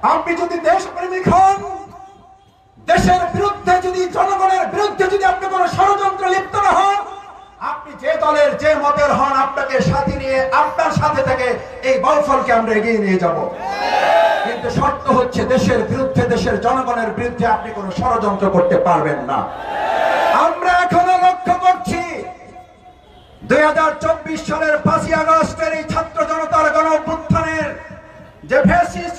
আপনি যদি দেশপ্রেমিক হন, দেশের বিরুদ্ধে যদি, জনগণের বিরুদ্ধে যদি আপনি কোনো ষড়যন্ত্র লিপ্ত না হন, আপনি যে দলের যে মতের হন, আপনাকে সাথে নিয়ে আপনার সাথে থেকে এই বাউফলকে আমরা এগিয়ে নিয়ে যাব। কিন্তু শর্ত হচ্ছে দেশের বিরুদ্ধে, দেশের জনগণের বিরুদ্ধে আপনি কোনো ষড়যন্ত্র করতে পারবেন না। আমরা এখনো লক্ষ্য করছি 2024 সালের 5ই আগস্টের এই ছাত্র জনতার গণ অভ্যুত্থানের যে ফ্যাসিস্ট